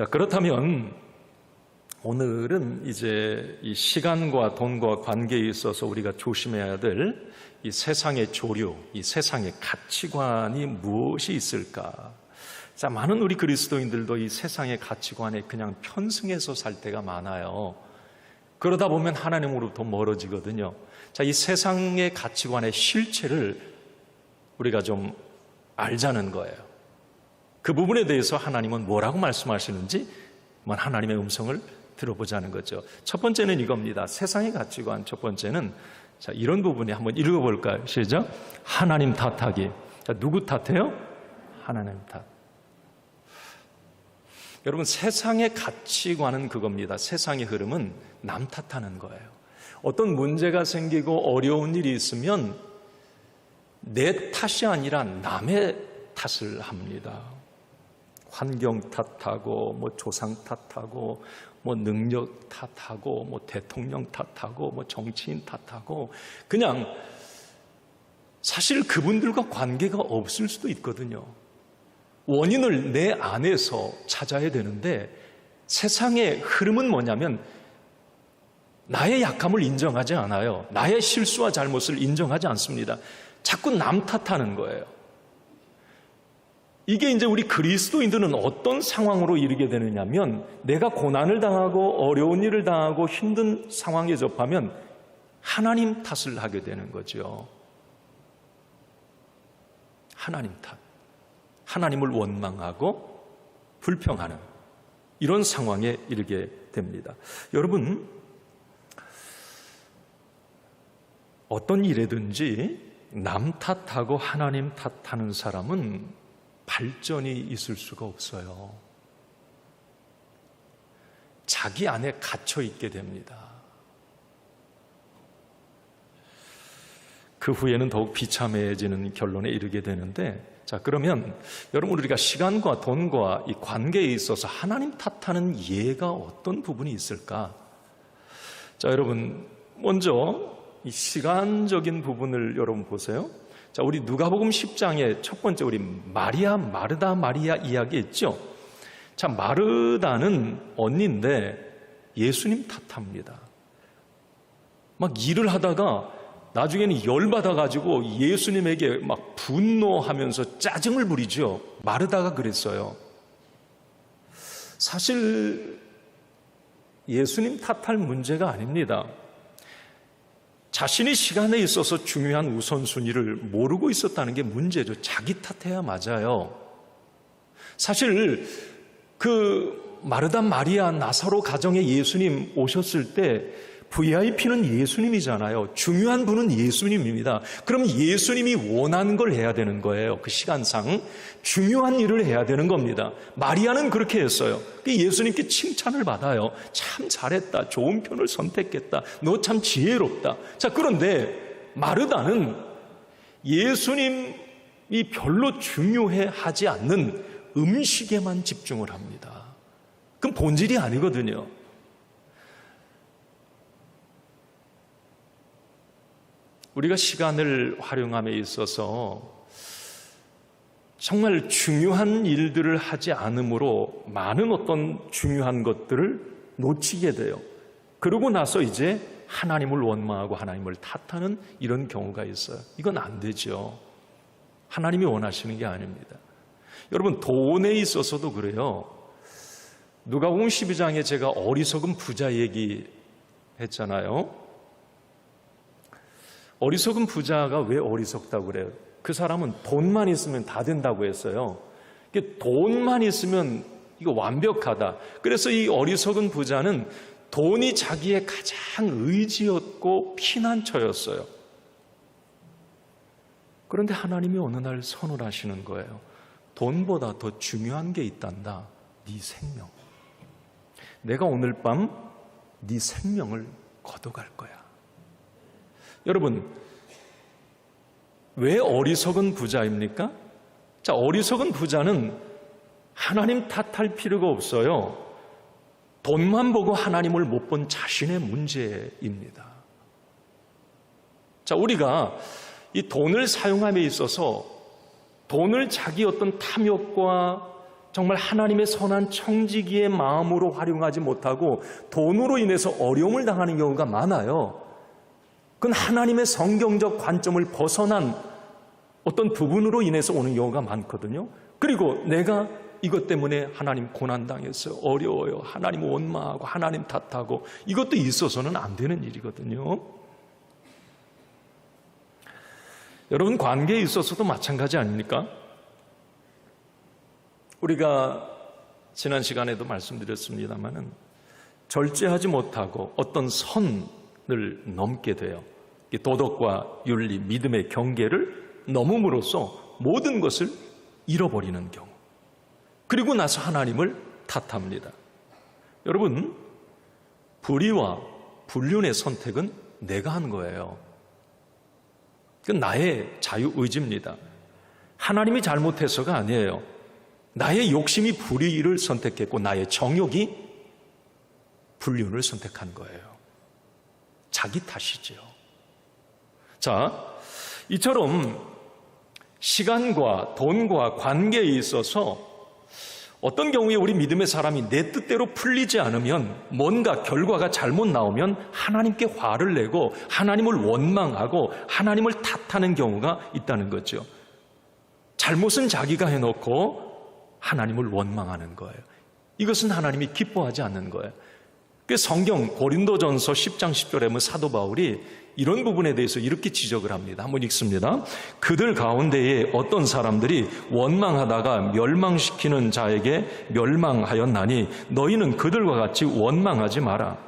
자, 그렇다면 오늘은 이제 이 시간과 돈과 관계에 있어서 우리가 조심해야 될 이 세상의 조류, 이 세상의 가치관이 무엇이 있을까? 자, 많은 우리 그리스도인들도 이 세상의 가치관에 그냥 편승해서 살 때가 많아요. 그러다 보면 하나님으로부터 멀어지거든요. 자, 이 세상의 가치관의 실체를 우리가 좀 알자는 거예요. 그 부분에 대해서 하나님은 뭐라고 말씀하시는지 하나님의 음성을 들어보자는 거죠. 첫 번째는 이겁니다. 세상의 가치관 첫 번째는 자, 이런 부분에 한번 읽어볼까요? 시작. 하나님 탓하기. 자, 누구 탓해요? 하나님 탓. 여러분, 세상의 가치관은 그겁니다. 세상의 흐름은 남 탓하는 거예요. 어떤 문제가 생기고 어려운 일이 있으면 내 탓이 아니라 남의 탓을 합니다. 환경 탓하고, 조상 탓하고, 능력 탓하고, 대통령 탓하고, 정치인 탓하고, 그냥 사실 그분들과 관계가 없을 수도 있거든요. 원인을 내 안에서 찾아야 되는데 세상의 흐름은 뭐냐면 나의 약함을 인정하지 않아요. 나의 실수와 잘못을 인정하지 않습니다. 자꾸 남 탓하는 거예요. 이게 이제 우리 그리스도인들은 어떤 상황으로 이르게 되느냐면 내가 고난을 당하고 어려운 일을 당하고 힘든 상황에 접하면 하나님 탓을 하게 되는 거죠. 하나님 탓. 하나님을 원망하고 불평하는 이런 상황에 이르게 됩니다. 여러분, 어떤 일에든지 남 탓하고 하나님 탓하는 사람은 발전이 있을 수가 없어요. 자기 안에 갇혀 있게 됩니다. 그 후에는 더욱 비참해지는 결론에 이르게 되는데, 자, 그러면 여러분, 우리가 시간과 돈과 이 관계에 있어서 하나님 탓하는 예가 어떤 부분이 있을까? 자, 여러분, 먼저 이 시간적인 부분을 여러분 보세요. 자, 우리 누가복음 10장에 첫 번째 우리 마르다 마리아 이야기 있죠? 자, 마르다는 언니인데 예수님 탓합니다. 막 일을 하다가 나중에는 열받아가지고 예수님에게 막 분노하면서 짜증을 부리죠. 마르다가 그랬어요. 사실 예수님 탓할 문제가 아닙니다. 자신이 시간에 있어서 중요한 우선순위를 모르고 있었다는 게 문제죠. 자기 탓해야 맞아요. 사실 그 마르다 마리아 나사로 가정에 예수님 오셨을 때 VIP는 예수님이잖아요. 중요한 분은 예수님입니다. 그럼 예수님이 원하는 걸 해야 되는 거예요. 그 시간상 중요한 일을 해야 되는 겁니다. 마리아는 그렇게 했어요. 예수님께 칭찬을 받아요. 참 잘했다. 좋은 편을 선택했다. 너 참 지혜롭다. 자, 그런데 마르다는 예수님이 별로 중요해 하지 않는 음식에만 집중을 합니다. 그건 본질이 아니거든요. 우리가 시간을 활용함에 있어서 정말 중요한 일들을 하지 않으므로 많은 어떤 중요한 것들을 놓치게 돼요. 그러고 나서 이제 하나님을 원망하고 하나님을 탓하는 이런 경우가 있어요. 이건 안 되죠. 하나님이 원하시는 게 아닙니다. 여러분, 돈에 있어서도 그래요. 누가복음 12장에 제가 어리석은 부자 얘기 했잖아요. 어리석은 부자가 왜 어리석다고 그래요? 그 사람은 돈만 있으면 다 된다고 했어요. 돈만 있으면 이거 완벽하다. 그래서 이 어리석은 부자는 돈이 자기의 가장 의지였고 피난처였어요. 그런데 하나님이 어느 날 선언하시는 거예요. 돈보다 더 중요한 게 있단다. 네 생명. 내가 오늘 밤 네 생명을 걷어갈 거야. 여러분, 왜 어리석은 부자입니까? 자, 어리석은 부자는 하나님 탓할 필요가 없어요. 돈만 보고 하나님을 못 본 자신의 문제입니다. 자, 우리가 이 돈을 사용함에 있어서 돈을 자기 어떤 탐욕과 정말 하나님의 선한 청지기의 마음으로 활용하지 못하고 돈으로 인해서 어려움을 당하는 경우가 많아요. 그건 하나님의 성경적 관점을 벗어난 어떤 부분으로 인해서 오는 경우가 많거든요. 그리고 내가 이것 때문에 하나님 고난당했어요, 어려워요, 하나님 원망하고 하나님 탓하고, 이것도 있어서는 안 되는 일이거든요. 여러분, 관계에 있어서도 마찬가지 아닙니까? 우리가 지난 시간에도 말씀드렸습니다마는 절제하지 못하고 어떤 선을 넘게 돼요. 도덕과 윤리, 믿음의 경계를 넘음으로써 모든 것을 잃어버리는 경우, 그리고 나서 하나님을 탓합니다. 여러분, 불의와 불륜의 선택은 내가 한 거예요. 그건 나의 자유의지입니다. 하나님이 잘못해서가 아니에요. 나의 욕심이 불의를 선택했고 나의 정욕이 불륜을 선택한 거예요. 자기 탓이죠. 자, 이처럼 시간과 돈과 관계에 있어서 어떤 경우에 우리 믿음의 사람이 내 뜻대로 풀리지 않으면, 뭔가 결과가 잘못 나오면 하나님께 화를 내고 하나님을 원망하고 하나님을 탓하는 경우가 있다는 거죠. 잘못은 자기가 해놓고 하나님을 원망하는 거예요. 이것은 하나님이 기뻐하지 않는 거예요. 성경 고린도전서 10장 10절에 보면 사도 바울이 이런 부분에 대해서 이렇게 지적을 합니다. 한번 읽습니다. 그들 가운데에 어떤 사람들이 원망하다가 멸망시키는 자에게 멸망하였나니 너희는 그들과 같이 원망하지 마라.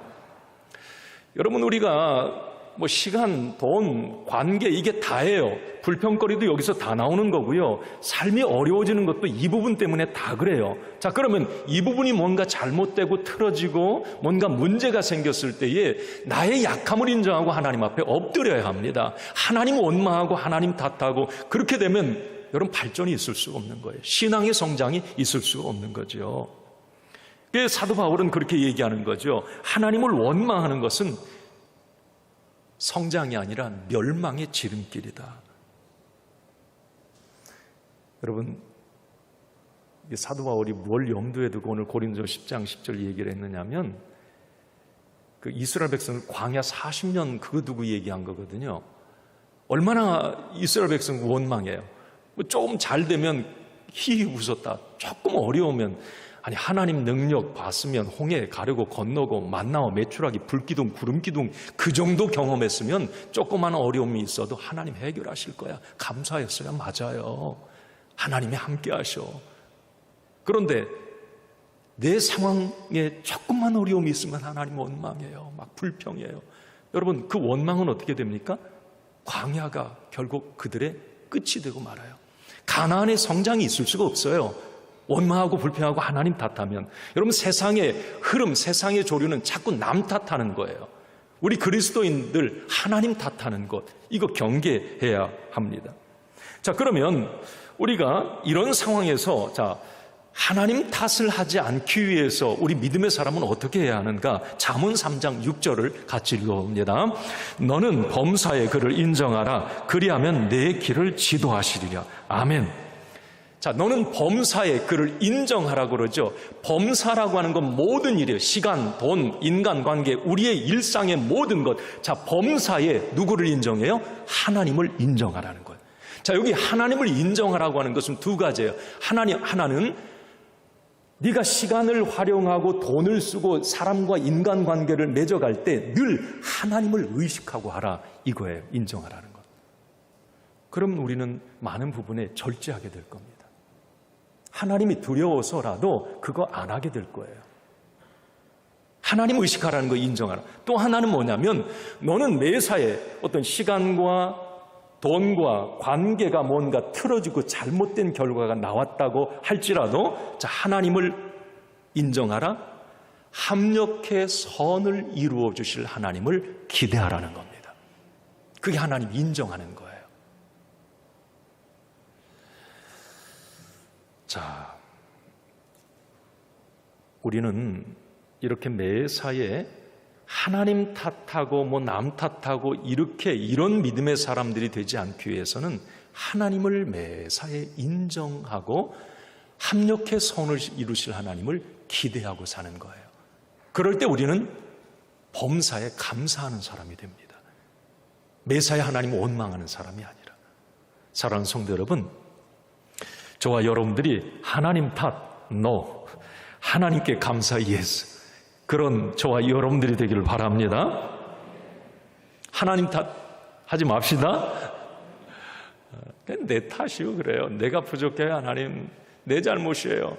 여러분, 우리가 시간, 돈, 관계, 이게 다예요. 불평거리도 여기서 다 나오는 거고요. 삶이 어려워지는 것도 이 부분 때문에 다 그래요. 자, 그러면 이 부분이 뭔가 잘못되고 틀어지고 뭔가 문제가 생겼을 때에 나의 약함을 인정하고 하나님 앞에 엎드려야 합니다. 하나님 원망하고 하나님 탓하고, 그렇게 되면 여러분 발전이 있을 수가 없는 거예요. 신앙의 성장이 있을 수가 없는 거죠. 그래서 사도 바울은 그렇게 얘기하는 거죠. 하나님을 원망하는 것은 성장이 아니라 멸망의 지름길이다. 여러분, 사도 바울이 뭘 염두에 두고 오늘 고린도서 10장 10절 얘기를 했느냐면, 그 이스라엘 백성을 광야 40년 그거 두고 얘기한 거거든요. 얼마나 이스라엘 백성 원망해요. 조금 잘 되면 히히 웃었다. 조금 어려우면, 아니 하나님 능력 봤으면 홍해 가르고 건너고 만나와 메추라기 불기둥 구름기둥 그 정도 경험했으면 조그마한 어려움이 있어도 하나님 해결하실 거야, 감사했어야 맞아요. 하나님이 함께 하셔. 그런데 내 상황에 조금만 어려움이 있으면 하나님 원망해요, 막 불평해요. 여러분, 그 원망은 어떻게 됩니까? 광야가 결국 그들의 끝이 되고 말아요. 가나안의 성장이 있을 수가 없어요. 원망하고 불평하고 하나님 탓하면. 여러분, 세상의 흐름, 세상의 조류는 자꾸 남 탓하는 거예요. 우리 그리스도인들 하나님 탓하는 것, 이거 경계해야 합니다. 자, 그러면 우리가 이런 상황에서 하나님 탓을 하지 않기 위해서 우리 믿음의 사람은 어떻게 해야 하는가? 잠언 3장 6절을 같이 읽어봅니다. 너는 범사의 그를 인정하라. 그리하면 내 길을 지도하시리라. 아멘. 자, 너는 범사의 그를 인정하라고 그러죠. 범사라고 하는 건 모든 일이에요. 시간, 돈, 인간관계, 우리의 일상의 모든 것. 자, 범사에 누구를 인정해요? 하나님을 인정하라는 거예요. 자, 여기 하나님을 인정하라고 하는 것은 두 가지예요. 하나는 네가 시간을 활용하고 돈을 쓰고 사람과 인간관계를 맺어갈 때 늘 하나님을 의식하고 하라, 이거예요. 인정하라는 것. 그럼 우리는 많은 부분에 절제하게 될 겁니다. 하나님이 두려워서라도 그거 안 하게 될 거예요. 하나님 의식하라는 거 인정하라. 또 하나는 뭐냐면, 너는 매사에 어떤 시간과 돈과 관계가 뭔가 틀어지고 잘못된 결과가 나왔다고 할지라도, 자, 하나님을 인정하라. 합력해 선을 이루어 주실 하나님을 기대하라는 겁니다. 그게 하나님 인정하는 거예요. 자, 우리는 이렇게 매사에 하나님 탓하고 남 탓하고 이런 믿음의 사람들이 되지 않기 위해서는 하나님을 매사에 인정하고 합력해 선을 이루실 하나님을 기대하고 사는 거예요. 그럴 때 우리는 범사에 감사하는 사람이 됩니다. 매사에 하나님을 원망하는 사람이 아니라. 사랑하는 성도 여러분, 저와 여러분들이 하나님 탓, no, 하나님께 감사, yes, 그런 저와 여러분들이 되기를 바랍니다. 하나님 탓 하지 맙시다. 내 탓이요, 그래요. 내가 부족해요, 하나님. 내 잘못이에요.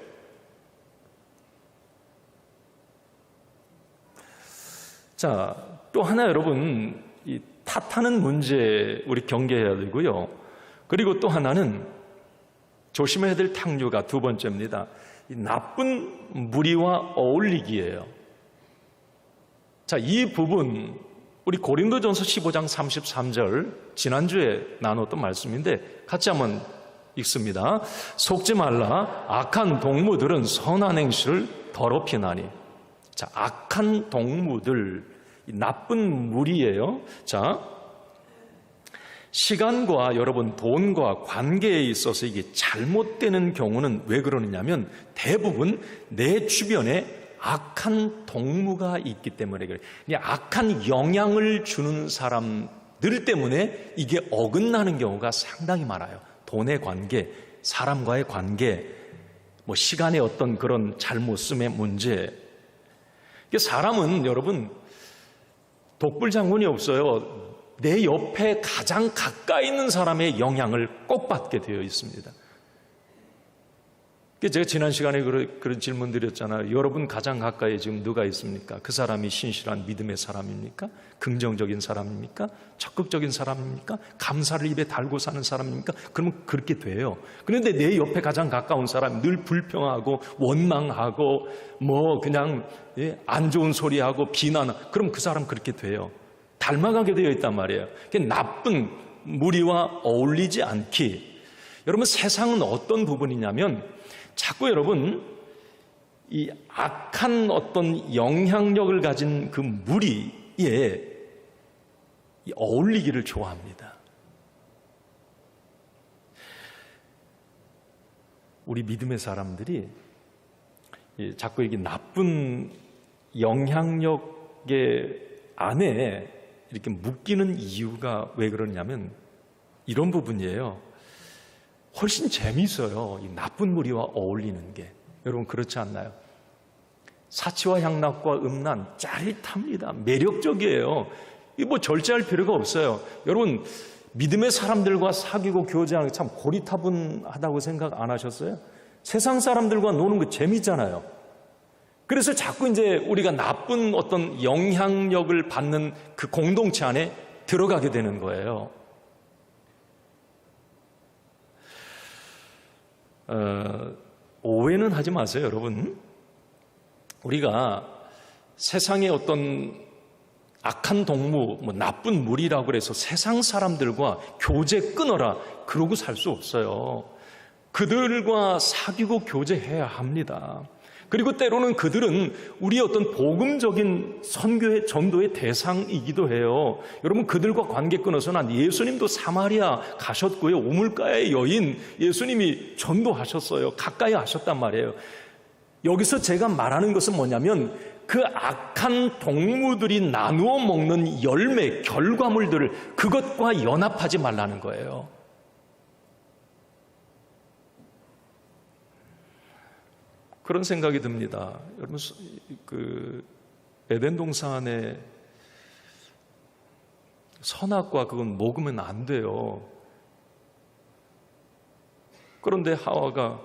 자, 또 하나 여러분, 이 탓하는 문제 우리 경계해야 되고요. 그리고 또 하나는 조심해야 될 탕류가 두 번째입니다. 이 나쁜 무리와 어울리기예요. 자, 이 부분 우리 고린도전서 15장 33절 지난주에 나눴던 말씀인데 같이 한번 읽습니다. 속지 말라. 악한 동무들은 선한 행실을 더럽히나니. 자, 악한 동무들, 나쁜 무리예요. 자, 시간과 여러분 돈과 관계에 있어서 이게 잘못되는 경우는 왜 그러느냐면 대부분 내 주변에 악한 동무가 있기 때문에 그래요. 악한 영향을 주는 사람들 때문에 이게 어긋나는 경우가 상당히 많아요. 돈의 관계, 사람과의 관계, 뭐 시간의 어떤 그런 잘못 쓰의 문제. 사람은 여러분 독불장군이 없어요. 내 옆에 가장 가까이 있는 사람의 영향을 꼭 받게 되어 있습니다. 제가 지난 시간에 그런 질문 드렸잖아요. 여러분 가장 가까이 지금 누가 있습니까? 그 사람이 신실한 믿음의 사람입니까? 긍정적인 사람입니까? 적극적인 사람입니까? 감사를 입에 달고 사는 사람입니까? 그러면 그렇게 돼요. 그런데 내 옆에 가장 가까운 사람 늘 불평하고 원망하고 뭐 그냥 안 좋은 소리하고 비난하고 그럼 그 사람 그렇게 돼요. 닮아가게 되어 있단 말이에요. 나쁜 무리와 어울리지 않기. 여러분 세상은 어떤 부분이냐면 자꾸 여러분 이 악한 어떤 영향력을 가진 그 무리에 어울리기를 좋아합니다. 우리 믿음의 사람들이 자꾸 이게 나쁜 영향력의 안에 이렇게 묶이는 이유가 왜 그러냐면 이런 부분이에요. 훨씬 재미있어요. 이 나쁜 무리와 어울리는 게. 여러분 그렇지 않나요? 사치와 향락과 음란 짜릿합니다. 매력적이에요. 이 뭐 절제할 필요가 없어요. 여러분 믿음의 사람들과 사귀고 교제하는 게 참 고리타분하다고 생각 안 하셨어요? 세상 사람들과 노는 거 재미잖아요. 그래서 자꾸 이제 우리가 나쁜 어떤 영향력을 받는 그 공동체 안에 들어가게 되는 거예요. 오해는 하지 마세요, 여러분. 우리가 세상의 어떤 악한 동무, 뭐 나쁜 무리라고 그래서 세상 사람들과 교제 끊어라 그러고 살 수 없어요. 그들과 사귀고 교제해야 합니다. 그리고 때로는 그들은 우리의 어떤 복음적인 선교의 전도의 대상이기도 해요. 여러분 그들과 관계 끊어서는 예수님도 사마리아 가셨고요. 우물가의 여인 예수님이 전도하셨어요. 가까이 하셨단 말이에요. 여기서 제가 말하는 것은 뭐냐면 그 악한 동무들이 나누어 먹는 열매, 결과물들을 그것과 연합하지 말라는 거예요. 그런 생각이 듭니다. 여러분, 그 에덴 동산에 선악과 그건 먹으면 안 돼요. 그런데 하와가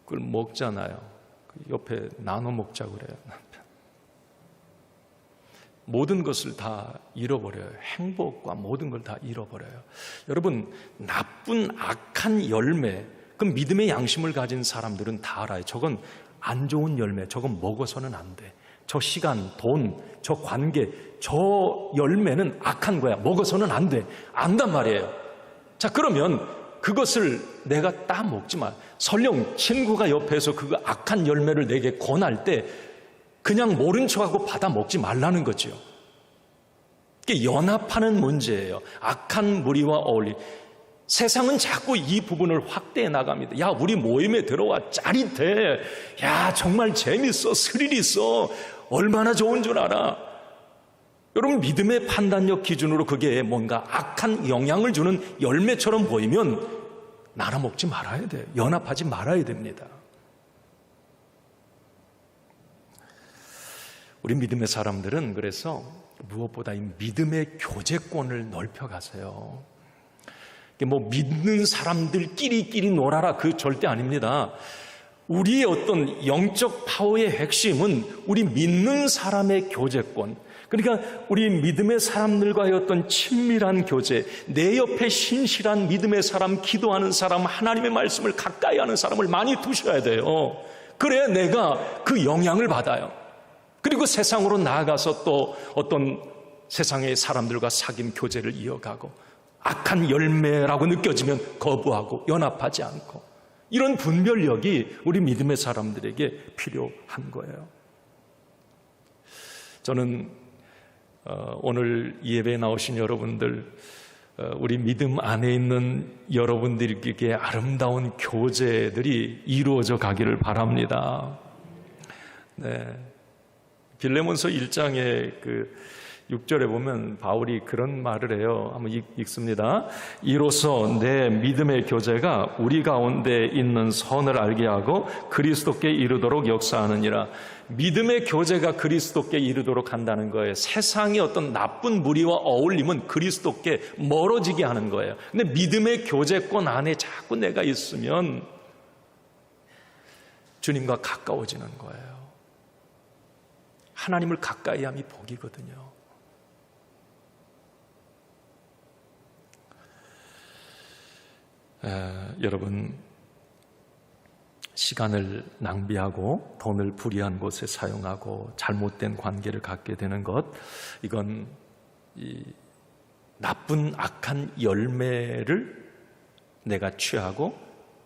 그걸 먹잖아요. 옆에 나눠 먹자고 그래요, 남편. 모든 것을 다 잃어버려요. 행복과 모든 걸 다 잃어버려요. 여러분, 나쁜 악한 열매, 그 믿음의 양심을 가진 사람들은 다 알아요. 저건 안 좋은 열매, 저건 먹어서는 안 돼. 저 시간, 돈, 저 관계, 저 열매는 악한 거야. 먹어서는 안 돼. 안단 말이에요. 자, 그러면 그것을 내가 따먹지 마. 설령 친구가 옆에서 그 악한 열매를 내게 권할 때 그냥 모른 척하고 받아 먹지 말라는 거죠. 이게 연합하는 문제예요. 악한 무리와 어울리. 세상은 자꾸 이 부분을 확대해 나갑니다. 야, 우리 모임에 들어와, 짜릿해. 야, 정말 재밌어. 스릴 있어. 얼마나 좋은 줄 알아. 여러분, 믿음의 판단력 기준으로 그게 뭔가 악한 영향을 주는 열매처럼 보이면 나눠 먹지 말아야 돼요. 연합하지 말아야 됩니다. 우리 믿음의 사람들은 그래서 무엇보다 이 믿음의 교제권을 넓혀가세요. 뭐 믿는 사람들끼리 놀아라, 그 절대 아닙니다. 우리의 어떤 영적 파워의 핵심은 우리 믿는 사람의 교제권, 그러니까 우리 믿음의 사람들과의 어떤 친밀한 교제, 내 옆에 신실한 믿음의 사람, 기도하는 사람, 하나님의 말씀을 가까이 하는 사람을 많이 두셔야 돼요. 그래야 내가 그 영향을 받아요. 그리고 세상으로 나아가서 또 어떤 세상의 사람들과 사귐 교제를 이어가고, 악한 열매라고 느껴지면 거부하고 연합하지 않고, 이런 분별력이 우리 믿음의 사람들에게 필요한 거예요. 저는 오늘 이 예배에 나오신 여러분들, 우리 믿음 안에 있는 여러분들에게 아름다운 교제들이 이루어져 가기를 바랍니다. 네. 빌레몬서 1장의 그 6절에 보면 바울이 그런 말을 해요. 한번 읽습니다. 이로써 내 믿음의 교제가 우리 가운데 있는 선을 알게 하고 그리스도께 이르도록 역사하느니라. 믿음의 교제가 그리스도께 이르도록 한다는 거예요. 세상의 어떤 나쁜 무리와 어울림은 그리스도께 멀어지게 하는 거예요. 근데 믿음의 교제권 안에 자꾸 내가 있으면 주님과 가까워지는 거예요. 하나님을 가까이 함이 복이거든요. 여러분, 시간을 낭비하고 돈을 불의한 곳에 사용하고 잘못된 관계를 갖게 되는 것, 이건 이 나쁜 악한 열매를 내가 취하고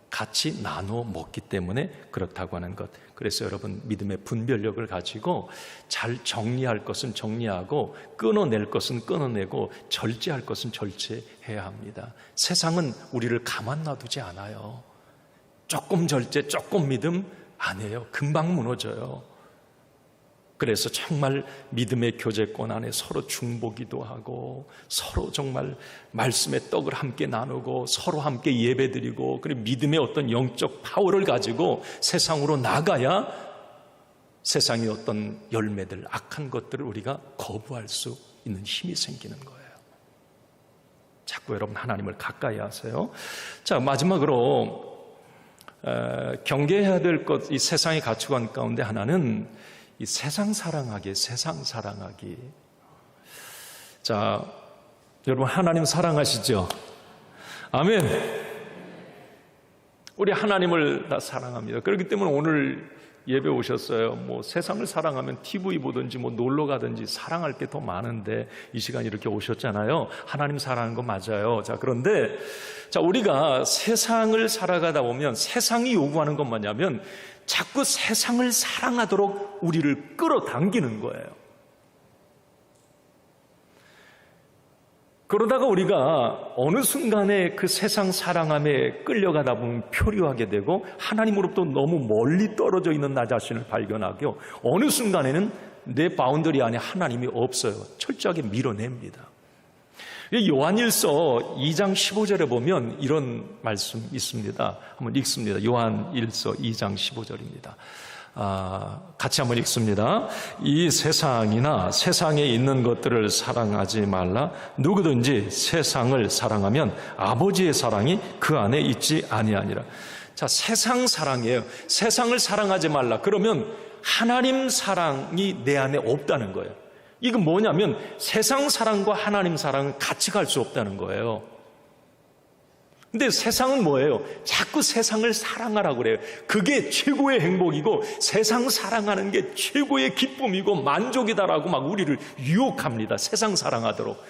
같이 나눠 먹기 때문에 그렇다고 하는 것. 그래서 여러분, 믿음의 분별력을 가지고 잘 정리할 것은 정리하고 끊어낼 것은 끊어내고 절제할 것은 절제해야 합니다. 세상은 우리를 가만 놔두지 않아요. 조금 절제, 조금 믿음 안 해요. 금방 무너져요. 그래서 정말 믿음의 교제권 안에 서로 중보기도 하고, 서로 정말 말씀의 떡을 함께 나누고, 서로 함께 예배드리고, 그리고 믿음의 어떤 영적 파워를 가지고 세상으로 나가야 세상의 어떤 열매들, 악한 것들을 우리가 거부할 수 있는 힘이 생기는 거예요. 자꾸 여러분, 하나님을 가까이 하세요. 자, 마지막으로 경계해야 될 것, 이 세상의 가치관 가운데 하나는 이 세상 사랑하기. 자, 여러분, 하나님 사랑하시죠? 아멘. 우리 하나님을 다 사랑합니다. 그렇기 때문에 오늘 예배 오셨어요. 뭐 세상을 사랑하면 TV 보든지 뭐 놀러 가든지 사랑할 게 더 많은데 이 시간 이렇게 오셨잖아요. 하나님 사랑하는 거 맞아요. 자, 그런데 우리가 세상을 살아가다 보면 세상이 요구하는 건 뭐냐면 자꾸 세상을 사랑하도록 우리를 끌어당기는 거예요. 그러다가 우리가 어느 순간에 그 세상 사랑함에 끌려가다 보면 표류하게 되고 하나님으로부터 너무 멀리 떨어져 있는 나 자신을 발견하고, 어느 순간에는 내 바운더리 안에 하나님이 없어요. 철저하게 밀어냅니다. 요한일서 2장 15절에 보면 이런 말씀 있습니다. 한번 읽습니다. 요한일서 2장 15절입니다. 같이 한번 읽습니다. 이 세상이나 세상에 있는 것들을 사랑하지 말라. 누구든지 세상을 사랑하면 아버지의 사랑이 그 안에 있지 아니하니라. 자, 세상 사랑이에요. 세상을 사랑하지 말라. 그러면 하나님 사랑이 내 안에 없다는 거예요. 이건 뭐냐면 세상 사랑과 하나님 사랑은 같이 갈 수 없다는 거예요. 근데 세상은 뭐예요? 자꾸 세상을 사랑하라고 그래요. 그게 최고의 행복이고 세상 사랑하는 게 최고의 기쁨이고 만족이다라고 막 우리를 유혹합니다. 세상 사랑하도록.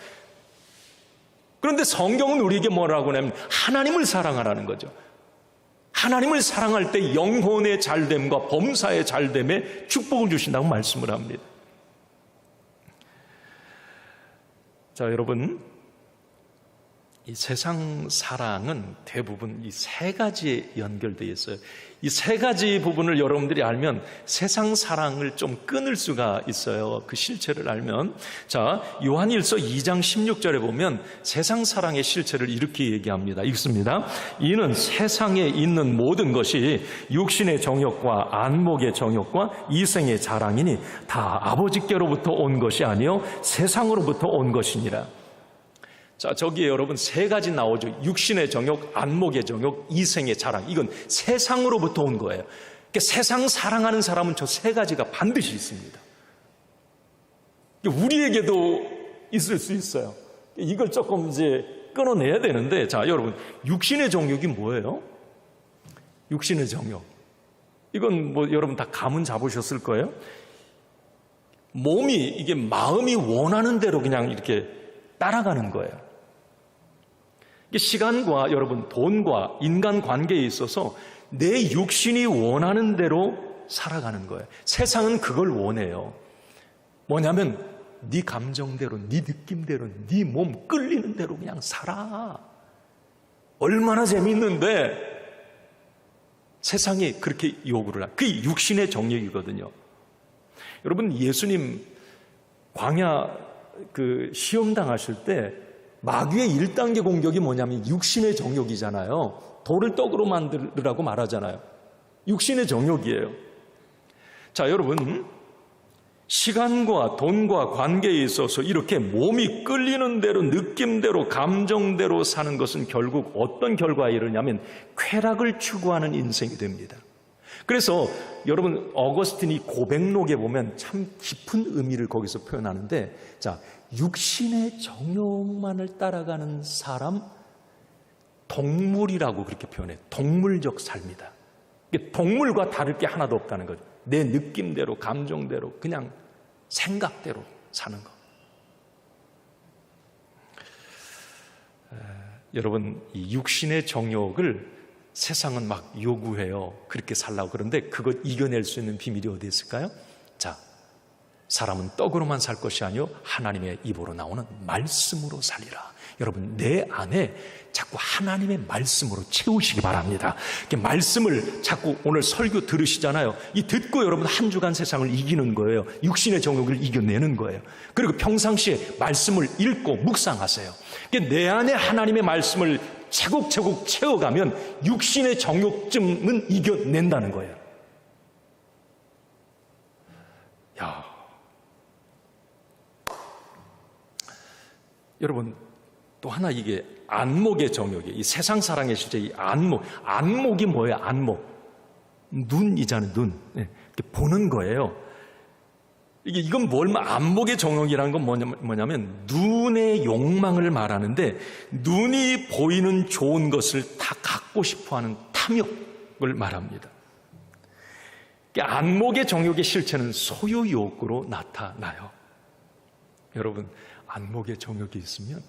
그런데 성경은 우리에게 뭐라고 하냐면 하나님을 사랑하라는 거죠. 하나님을 사랑할 때 영혼의 잘됨과 범사의 잘됨에 축복을 주신다고 말씀을 합니다. 자, 여러분, 이 세상 사랑은 대부분 이 세 가지에 연결되어 있어요. 이 세 가지 부분을 여러분들이 알면 세상 사랑을 좀 끊을 수가 있어요. 그 실체를 알면. 자, 요한일서 2장 16절에 보면 세상 사랑의 실체를 이렇게 얘기합니다. 읽습니다. 이는 세상에 있는 모든 것이 육신의 정욕과 안목의 정욕과 이생의 자랑이니 다 아버지께로부터 온 것이 아니요 세상으로부터 온 것이니라. 자, 저기에 여러분 세 가지 나오죠. 육신의 정욕, 안목의 정욕, 이생의 자랑. 이건 세상으로부터 온 거예요. 그러니까 세상 사랑하는 사람은 저 세 가지가 반드시 있습니다. 우리에게도 있을 수 있어요. 이걸 조금 이제 끊어내야 되는데, 자, 여러분, 육신의 정욕이 뭐예요? 육신의 정욕. 이건 뭐 여러분 다 감은 잡으셨을 거예요. 몸이, 이게 마음이 원하는 대로 그냥 이렇게 따라가는 거예요. 시간과 여러분 돈과 인간관계에 있어서 내 육신이 원하는 대로 살아가는 거예요. 세상은 그걸 원해요. 뭐냐면 네 감정대로, 네 느낌대로, 네 몸 끌리는 대로 그냥 살아. 얼마나 재밌는데 세상이 그렇게 요구를 하는, 그게 육신의 정욕이거든요. 여러분, 예수님 광야 시험 당하실 때 마귀의 1단계 공격이 뭐냐면 육신의 정욕이잖아요. 돌을 떡으로 만들으라고 말하잖아요. 육신의 정욕이에요. 자, 여러분, 시간과 돈과 관계에 있어서 이렇게 몸이 끌리는 대로, 느낌대로, 감정대로 사는 것은 결국 어떤 결과에 이르냐면 쾌락을 추구하는 인생이 됩니다. 그래서 여러분, 어거스틴이 고백록에 보면 참 깊은 의미를 거기서 표현하는데, 자, 육신의 정욕만을 따라가는 사람, 동물이라고 그렇게 표현해요. 동물적 삶이다. 동물과 다를 게 하나도 없다는 거죠. 내 느낌대로, 감정대로, 그냥 생각대로 사는 거. 여러분, 이 육신의 정욕을 세상은 막 요구해요. 그렇게 살라고. 그런데 그걸 이겨낼 수 있는 비밀이 어디 있을까요? 자, 사람은 떡으로만 살 것이 아니요 하나님의 입으로 나오는 말씀으로 살리라. 여러분, 내 안에 자꾸 하나님의 말씀으로 채우시기 바랍니다. 말씀을 자꾸 오늘 설교 들으시잖아요. 이 듣고 여러분 한 주간 세상을 이기는 거예요. 육신의 정욕을 이겨내는 거예요. 그리고 평상시에 말씀을 읽고 묵상하세요. 내 안에 하나님의 말씀을 차곡차곡 채워가면 육신의 정욕쯤은 이겨낸다는 거예요. 야, 여러분, 또 하나 이게 안목의 정욕이, 이 세상 사랑의 실제 이 안목이 뭐예요? 안목, 눈이잖아요. 눈, 네, 이렇게 보는 거예요. 이건 안목의 정욕이라는 건 뭐냐면 눈의 욕망을 말하는데, 눈이 보이는 좋은 것을 다 갖고 싶어하는 탐욕을 말합니다. 안목의 정욕의 실체는 소유 욕구로 나타나요. 여러분, 안목의 정욕이 있으면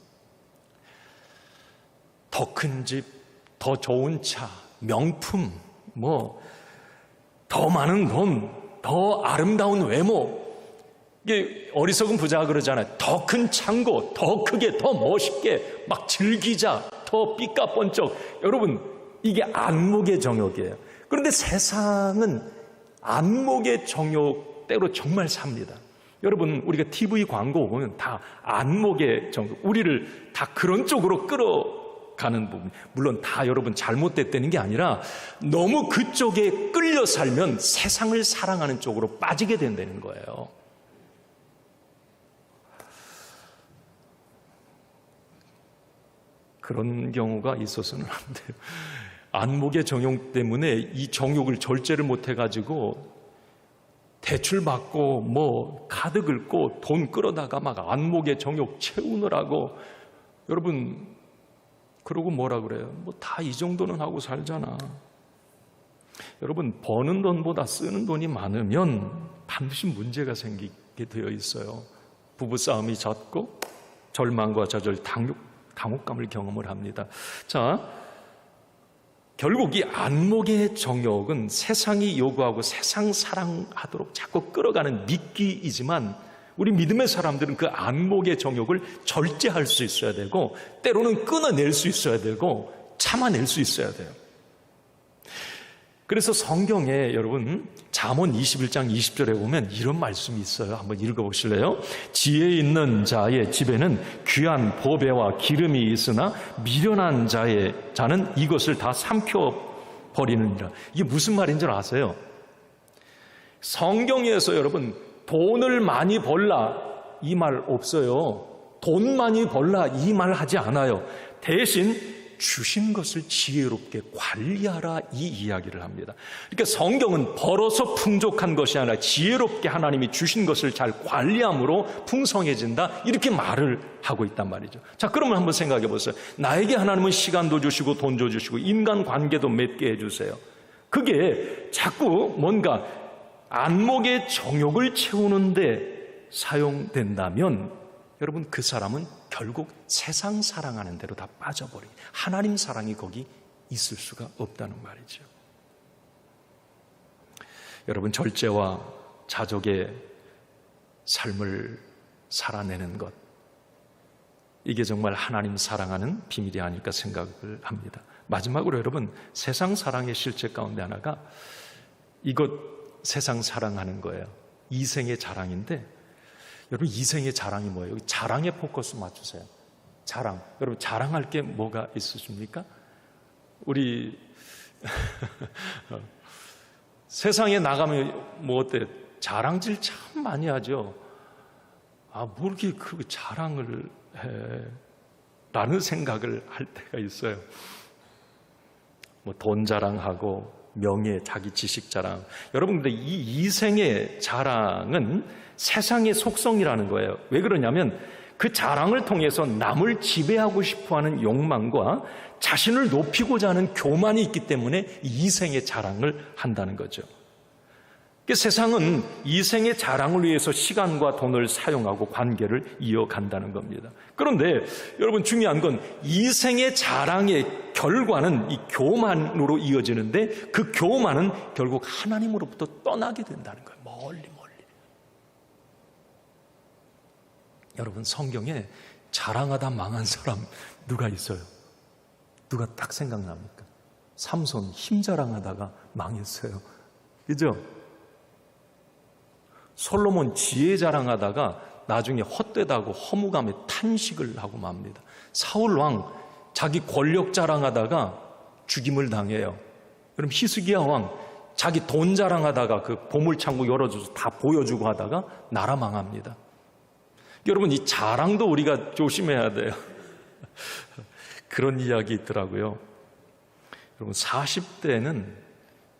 더 큰 집, 더 좋은 차, 명품, 더 많은 돈, 더 아름다운 외모. 이게 어리석은 부자가 그러잖아요. 더 큰 창고, 더 크게, 더 멋있게 막 즐기자, 더 삐까뻔쩍. 여러분, 이게 안목의 정욕이에요. 그런데 세상은 안목의 정욕대로 정말 삽니다. 여러분, 우리가 TV 광고 보면 다 안목의 정욕, 우리를 다 그런 쪽으로 끌어가는 부분. 물론 다 여러분 잘못됐다는 게 아니라 너무 그쪽에 끌려 살면 세상을 사랑하는 쪽으로 빠지게 된다는 거예요. 그런 경우가 있어서는 안 돼요. 안목의 정욕 때문에 이 정욕을 절제를 못해가지고 대출 받고 카드 긁고 돈 끌어다가 막 안목의 정욕 채우느라고, 여러분, 그러고 뭐라 그래요? 다 이 정도는 하고 살잖아. 여러분, 버는 돈보다 쓰는 돈이 많으면 반드시 문제가 생기게 되어 있어요. 부부싸움이 잦고 절망과 좌절, 당혹감을 경험을 합니다. 자, 결국 이 안목의 정욕은 세상이 요구하고 세상 사랑하도록 자꾸 끌어가는 미끼이지만 우리 믿음의 사람들은 그 안목의 정욕을 절제할 수 있어야 되고, 때로는 끊어낼 수 있어야 되고, 참아낼 수 있어야 돼요. 그래서 성경에 여러분 잠언 21장 20절에 보면 이런 말씀이 있어요. 한번 읽어보실래요? 지혜 있는 자의 집에는 귀한 보배와 기름이 있으나 미련한 자는 이것을 다 삼켜버리느니라. 이게 무슨 말인 줄 아세요? 성경에서 여러분 돈을 많이 벌라 이 말 없어요. 돈 많이 벌라 이 말 하지 않아요. 대신 주신 것을 지혜롭게 관리하라 이 이야기를 합니다. 그러니까 성경은 벌어서 풍족한 것이 아니라 지혜롭게 하나님이 주신 것을 잘 관리함으로 풍성해진다 이렇게 말을 하고 있단 말이죠. 자, 그러면 한번 생각해 보세요. 나에게 하나님은 시간도 주시고 돈도 주시고 인간관계도 맺게 해주세요. 그게 자꾸 뭔가 안목의 정욕을 채우는데 사용된다면 여러분 그 사람은 결국 세상 사랑하는 대로 다 빠져버리고 하나님 사랑이 거기 있을 수가 없다는 말이죠. 여러분 절제와 자족의 삶을 살아내는 것, 이게 정말 하나님 사랑하는 비밀이 아닐까 생각을 합니다. 마지막으로 여러분 세상 사랑의 실제 가운데 하나가 이것 세상 사랑하는 거예요. 이생의 자랑인데 여러분 이생의 자랑이 뭐예요? 자랑에 포커스 맞추세요. 자랑. 여러분 자랑할 게 뭐가 있으십니까? 우리 세상에 나가면 뭐 어때요? 자랑질 참 많이 하죠. 아, 뭐 이렇게 그 자랑을 해? 라는 생각을 할 때가 있어요. 뭐 돈 자랑하고 명예, 자기 지식 자랑. 여러분 근데 이 이생의 자랑은 세상의 속성이라는 거예요. 왜 그러냐면 그 자랑을 통해서 남을 지배하고 싶어하는 욕망과 자신을 높이고자 하는 교만이 있기 때문에 이생의 자랑을 한다는 거죠. 세상은 이생의 자랑을 위해서 시간과 돈을 사용하고 관계를 이어간다는 겁니다. 그런데 여러분 중요한 건 이생의 자랑의 결과는 이 교만으로 이어지는데 그 교만은 결국 하나님으로부터 떠나게 된다는 거예요. 멀리. 여러분 성경에 자랑하다 망한 사람 누가 있어요? 누가 딱 생각납니까? 삼손 힘 자랑하다가 망했어요. 그죠? 솔로몬 지혜 자랑하다가 나중에 헛되다고 허무감에 탄식을 하고 맙니다. 사울 왕 자기 권력 자랑하다가 죽임을 당해요. 그럼 히스기야 왕 자기 돈 자랑하다가 그 보물창고 열어줘서 다 보여주고 하다가 나라 망합니다. 여러분 이 자랑도 우리가 조심해야 돼요. 그런 이야기 있더라고요. 여러분 40대는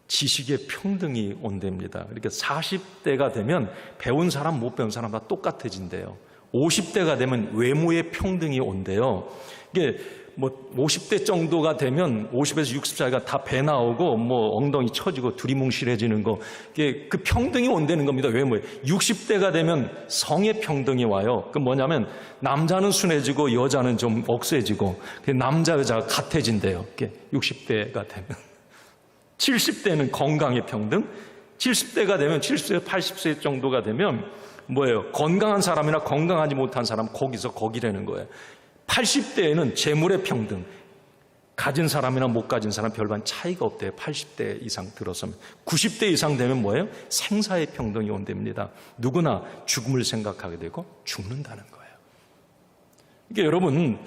지식의 평등이 온답니다. 그러니까 40대가 되면 배운 사람 못 배운 사람 다 똑같아진대요. 50대가 되면 외모의 평등이 온대요. 이게 뭐 50대 정도가 되면 50에서 60살가 다 배 나오고 뭐 엉덩이 처지고 두리뭉실해지는 거, 이게 그 평등이 온다는 겁니다. 외모에. 60대가 되면 성의 평등이 와요. 그 뭐냐면 남자는 순해지고 여자는 좀 억세지고 남자 여자가 같아진대요. 60대가 되면. 70대는 건강의 평등. 70대가 되면 70세, 80세 정도가 되면 뭐예요? 건강한 사람이나 건강하지 못한 사람 거기서 거기라는 거예요. 80대에는 재물의 평등, 가진 사람이나 못 가진 사람 별반 차이가 없대요. 80대 이상 들어서면. 90대 이상 되면 뭐예요? 생사의 평등이 온답니다. 누구나 죽음을 생각하게 되고 죽는다는 거예요. 이게 여러분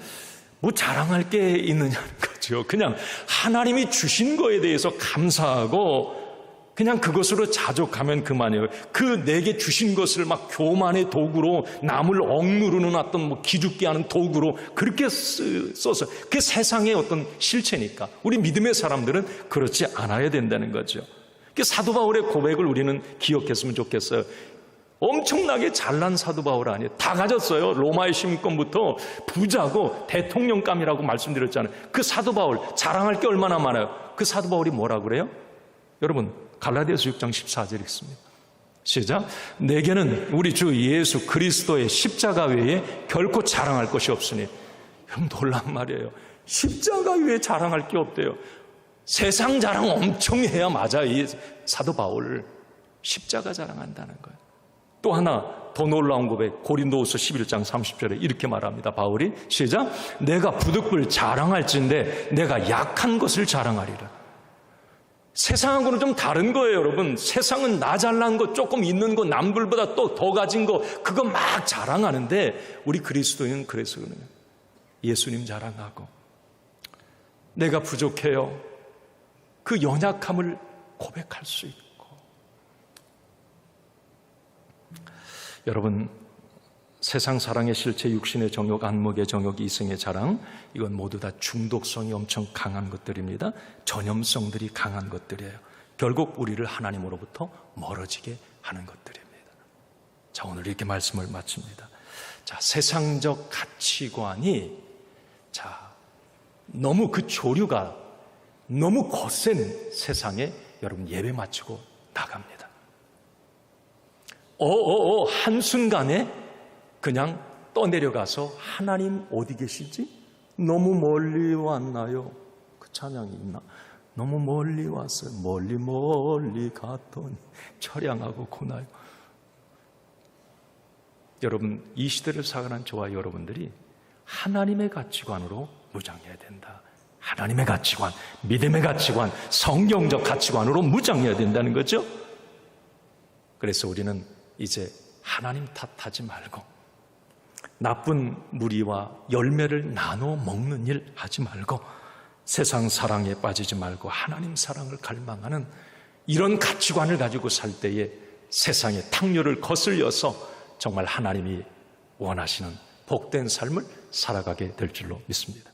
뭐 자랑할 게 있느냐는 거죠. 그냥 하나님이 주신 거에 대해서 감사하고 그냥 그것으로 자족하면 그만이에요. 그 내게 주신 것을 막 교만의 도구로 남을 억누르는 어떤 뭐 기죽게 하는 도구로 그렇게 써서 그게 세상의 어떤 실체니까 우리 믿음의 사람들은 그렇지 않아야 된다는 거죠. 사도 바울의 고백을 우리는 기억했으면 좋겠어요. 엄청나게 잘난 사도 바울 아니에요. 다 가졌어요. 로마의 시민권부터 부자고 대통령감이라고 말씀드렸잖아요. 그 사도 바울 자랑할 게 얼마나 많아요. 그 사도 바울이 뭐라 그래요? 여러분 갈라디아서 6장 14절 읽습니다. 시작. 내게는 우리 주 예수 그리스도의 십자가 외에 결코 자랑할 것이 없으니. 여러분 놀란 말이에요. 십자가 외에 자랑할 게 없대요. 세상 자랑 엄청 해야 맞아. 이 사도 바울 십자가 자랑한다는 거예요. 또 하나 더 놀라운 고백, 고린도후서 11장 30절에 이렇게 말합니다. 바울이 시작. 내가 부득불 자랑할진대 내가 약한 것을 자랑하리라. 세상하고는 좀 다른 거예요, 여러분. 세상은 나 잘난 거 조금 있는 거, 남들보다 또 더 가진 거, 그거 막 자랑하는데 우리 그리스도인은 그래서 그래요. 예수님 자랑하고 내가 부족해요. 그 연약함을 고백할 수 있고. 여러분, 세상 사랑의 실체, 육신의 정욕, 안목의 정욕, 이성의 자랑, 이건 모두 다 중독성이 엄청 강한 것들입니다. 전염성들이 강한 것들이에요. 결국 우리를 하나님으로부터 멀어지게 하는 것들입니다. 자, 오늘 이렇게 말씀을 마칩니다. 자, 세상적 가치관이 너무 그 조류가 너무 거센 세상에 여러분 예배 마치고 나갑니다. 한순간에 그냥 떠내려가서 하나님 어디 계시지? 너무 멀리 왔나요? 그 찬양이 있나? 너무 멀리 왔어요. 멀리 갔더니 처량하고 고나요. 여러분, 이 시대를 살아가는 저와 여러분들이 하나님의 가치관으로 무장해야 된다. 하나님의 가치관, 믿음의 가치관, 성경적 가치관으로 무장해야 된다는 거죠. 그래서 우리는 이제 하나님 탓하지 말고 나쁜 무리와 열매를 나눠 먹는 일 하지 말고 세상 사랑에 빠지지 말고 하나님 사랑을 갈망하는 이런 가치관을 가지고 살 때에 세상의 탕류를 거슬려서 정말 하나님이 원하시는 복된 삶을 살아가게 될 줄로 믿습니다.